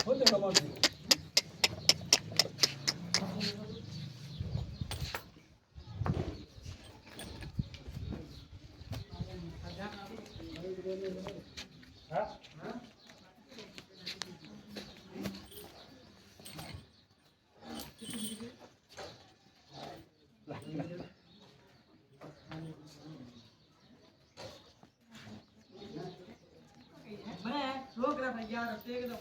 होते का माणूस मैं रोक रहा था यार, देख लो।